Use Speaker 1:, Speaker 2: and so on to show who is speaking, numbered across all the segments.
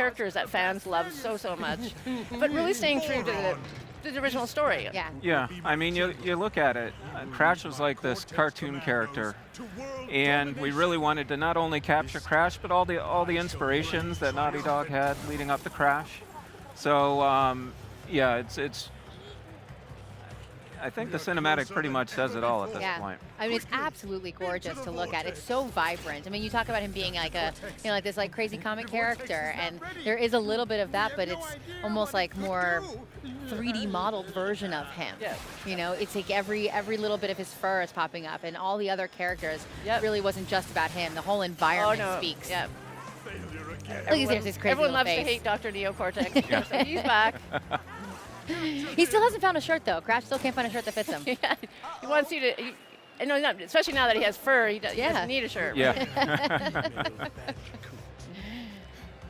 Speaker 1: characters that fans love so much, but really staying true to the original story.
Speaker 2: Yeah.
Speaker 3: Yeah, I mean, you look at it, Crash was like this cartoon character, and we really wanted to not only capture Crash, but all the inspirations that Naughty Dog had leading up to Crash. So yeah, it's. I think the cinematic pretty much says it all at this point.
Speaker 2: I mean, it's absolutely gorgeous to look at. It's so vibrant. I mean, you talk about him being like a, like this like crazy comic character, and there is a little bit of that, but it's almost like more 3D modeled version of him.
Speaker 1: Yeah.
Speaker 2: You know, it's like every little bit of his fur is popping up, and all the other characters really wasn't just about him. The whole environment speaks.
Speaker 1: Yeah.
Speaker 2: Look at his crazy
Speaker 1: Everyone loves
Speaker 2: face.
Speaker 1: to hate Dr. Neocortex. So he's back.
Speaker 2: He still hasn't found a shirt though. Crash still can't find a shirt that fits him.
Speaker 1: Yeah. He wants you to. No, not, especially now that he has fur, he doesn't need a shirt.
Speaker 3: Yeah.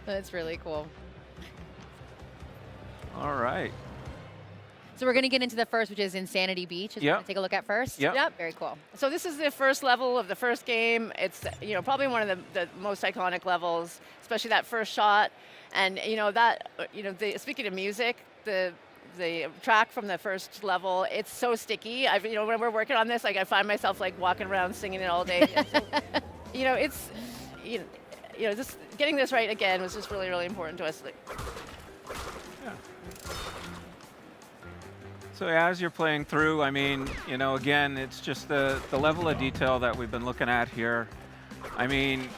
Speaker 2: That's really cool.
Speaker 3: All right.
Speaker 2: So we're going to get into the first, which is Insanity Beach. Is what we're gonna take a look at first?
Speaker 3: Yep.
Speaker 2: Very cool.
Speaker 1: So this is the first level of the first game. It's probably one of the most iconic levels, especially that first shot. And speaking of music, the track from the first level, it's so sticky. When we're working on this, like I find myself like walking around singing it all day. Just getting this right again was just really important to us.
Speaker 3: So as you're playing through, I mean, again, it's just the level of detail that we've been looking at here. I mean,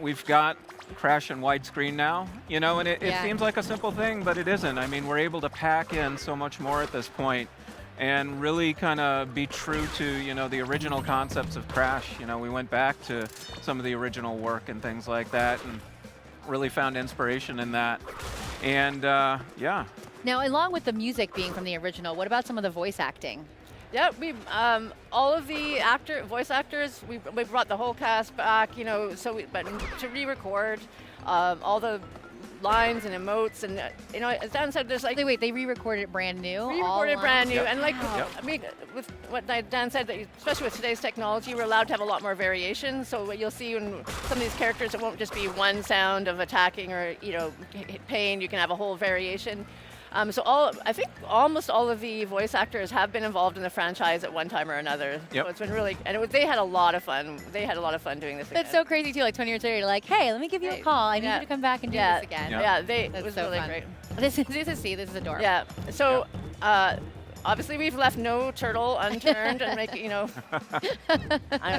Speaker 3: we've got Crash in widescreen now, and it seems like a simple thing, but it isn't. I mean, we're able to pack in so much more at this point and really kind of be true to, the original concepts of Crash. We went back to some of the original work and things like that and really found inspiration in that. And yeah.
Speaker 2: Now, along with the music being from the original, what about some of the voice acting?
Speaker 1: Yeah, we all of the voice actors, we brought the whole cast back, but to re-record all the lines and emotes, and as Dan said, there's like
Speaker 2: wait, they re-recorded it brand new.
Speaker 1: Re-recorded brand new, and like
Speaker 2: Wow.
Speaker 1: I mean, with what Dan said, that especially with today's technology, we're allowed to have a lot more variation. So what you'll see in some of these characters, it won't just be one sound of attacking or pain. You can have a whole variation. So I think almost all of the voice actors have been involved in the franchise at one time or another.
Speaker 3: Yep.
Speaker 1: So it's been really, and they had a lot of fun. They had a lot of fun doing this again.
Speaker 2: That's so crazy too. Like 20 years later, you're like, hey, let me give you a call. I need you to come back and do this again.
Speaker 1: Yeah, it was
Speaker 2: so
Speaker 1: really
Speaker 2: fun.
Speaker 1: great.
Speaker 2: This is adorable.
Speaker 1: Yeah. So. Obviously, we've left no turtle unturned and make I'm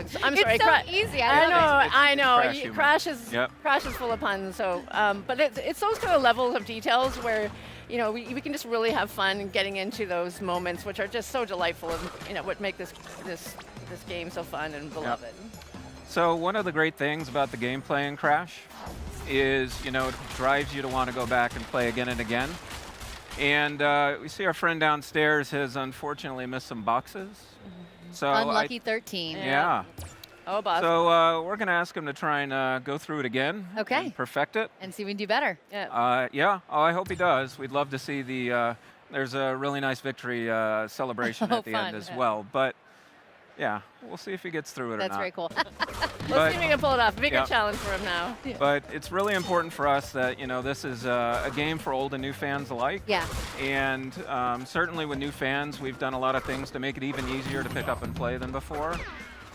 Speaker 1: sorry.
Speaker 2: It's so easy.
Speaker 1: I know.
Speaker 3: Crash humor.
Speaker 1: Crash is full of puns. So, but it's those kind of levels of details where we can just really have fun getting into those moments, which are just so delightful and what make this game so fun and beloved.
Speaker 3: So one of the great things about the gameplay in Crash is it drives you to want to go back and play again and again. And we see our friend downstairs has unfortunately missed some boxes. So
Speaker 2: Unlucky 13.
Speaker 3: Yeah.
Speaker 1: Oh, boss.
Speaker 3: So we're going to ask him to try and go through it again.
Speaker 2: Okay.
Speaker 3: And perfect it.
Speaker 2: And see if we can do better.
Speaker 1: Yeah.
Speaker 3: Yeah. Oh, I hope he does. We'd love to see there's a really nice victory celebration at the end as well. But yeah, we'll see if he gets through it or not.
Speaker 2: That's very cool.
Speaker 1: Let's see if we can pull it off. Bigger challenge for him now.
Speaker 3: But it's really important for us that, this is a game for old and new fans alike.
Speaker 2: Yeah.
Speaker 3: And certainly with new fans, we've done a lot of things to make it even easier to pick up and play than before.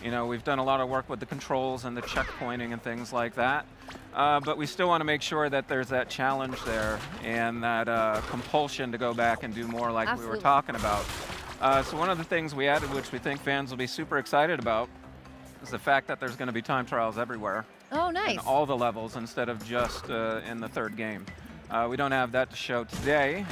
Speaker 3: We've done a lot of work with the controls and the checkpointing and things like that. But we still want to make sure that there's that challenge there and that compulsion to go back and do more like we were talking about. So one of the things we added, which we think fans will be super excited about, is the fact that there's going to be time trials everywhere.
Speaker 2: Oh, nice.
Speaker 3: In all the levels instead of just in the third game. We don't have that to show today,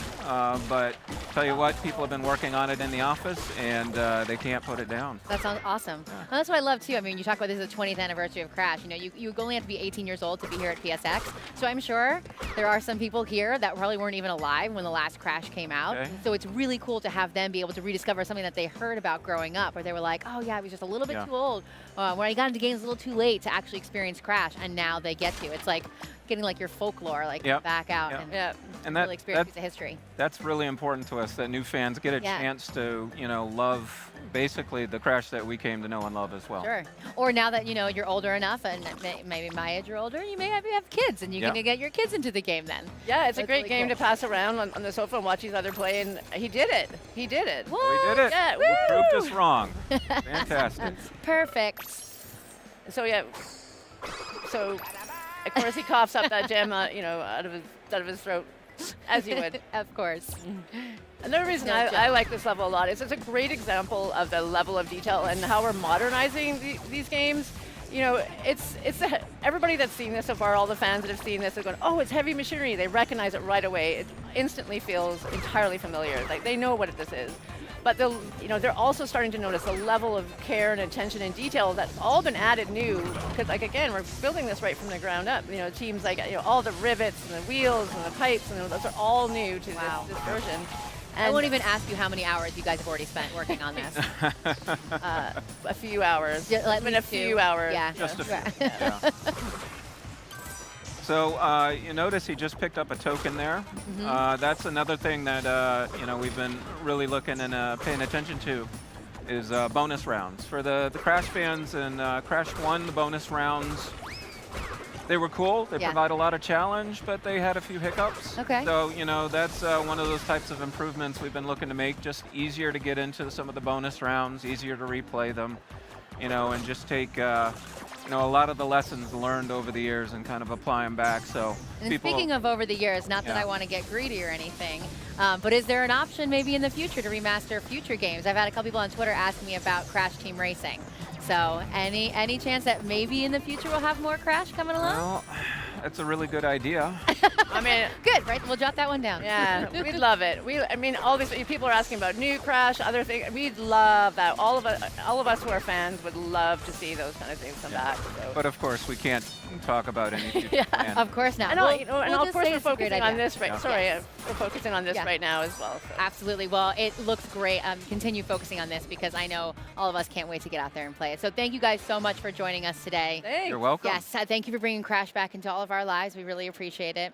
Speaker 3: but tell you what, people have been working on it in the office, and they can't put it down.
Speaker 2: That sounds awesome. Well, that's what I love, too. I mean, you talk about this is the 20th anniversary of Crash. You only have to be 18 years old to be here at PSX. So I'm sure there are some people here that probably weren't even alive when the last Crash came out. Okay. So it's really cool to have them be able to rediscover something that they heard about growing up, where they were like, oh, yeah, I was just a little bit too old. When I got into games a little too late to actually experience Crash, and now they get to. It's like getting like your folklore back out and really experience a piece of history.
Speaker 3: That's really important to us, that new fans get a chance to love basically the Crash that we came to know and love as well.
Speaker 2: Sure. Or now that you're older enough, and maybe my age or older, you may have kids, and you can get your kids into the game then.
Speaker 1: Yeah, it's a
Speaker 2: That's
Speaker 1: great
Speaker 2: really
Speaker 1: game
Speaker 2: cool.
Speaker 1: to pass around on the sofa and watch each other play, and he did it. He did it.
Speaker 2: What?
Speaker 3: We did it.
Speaker 1: Yeah,
Speaker 3: We proved
Speaker 1: woo!
Speaker 3: us wrong. Fantastic.
Speaker 2: Perfect.
Speaker 1: So yeah, so of course he coughs up that gem, out of his throat, as you would.
Speaker 2: Of course.
Speaker 1: Another reason
Speaker 2: No joke.
Speaker 1: I like this level a lot is it's a great example of the level of detail and how we're modernizing these games. Everybody that's seen this so far, all the fans that have seen this are going, oh, it's heavy machinery. They recognize it right away. It instantly feels entirely familiar. Like they know what this is. But they're also starting to notice the level of care and attention and detail that's all been added new. Because again, we're building this right from the ground up. Teams all the rivets and the wheels and the pipes, and those are all new to this version.
Speaker 2: I won't even ask you how many hours you guys have already spent working on this.
Speaker 1: A few hours. A few hours.
Speaker 2: Yeah.
Speaker 3: Just a few. Yeah. So you notice he just picked up a token there. That's another thing that we've been really looking and paying attention to is bonus rounds. For the Crash fans and Crash 1, the bonus rounds, they were cool. They provide a lot of challenge, but they had a few hiccups.
Speaker 2: Okay.
Speaker 3: So that's one of those types of improvements we've been looking to make, just easier to get into some of the bonus rounds, easier to replay them, and just take a lot of the lessons learned over the years and kind of apply them back. So
Speaker 2: And speaking of over the years, not that I want to get greedy or anything, but is there an option maybe in the future to remaster future games? I've had a couple people on Twitter asking me about Crash Team Racing. So any chance that maybe in the future we'll have more Crash coming along?
Speaker 3: Well, that's a really good idea.
Speaker 1: I mean,
Speaker 2: Good, right? We'll jot that one down.
Speaker 1: yeah, we'd love it. All these people are asking about new Crash, other things. We'd love that. All of us who are fans would love to see those kind of things come back. So.
Speaker 3: But of course, we can't talk about any future plan.
Speaker 2: Of course not.
Speaker 1: And,
Speaker 2: We'll
Speaker 1: of
Speaker 2: just
Speaker 1: course
Speaker 2: say
Speaker 1: we're
Speaker 2: it's a great
Speaker 1: focusing on
Speaker 2: idea.
Speaker 1: this right. Sorry, we're focusing on this
Speaker 2: Yeah.
Speaker 1: right now as well. So.
Speaker 2: Absolutely. Well, it looks great. Continue focusing on this because I know all of us can't wait to get out there and play it. So thank you guys so much for joining us today.
Speaker 1: Thanks.
Speaker 3: You're welcome.
Speaker 2: Yes, thank you for bringing Crash back into all of our lives. We really appreciate it.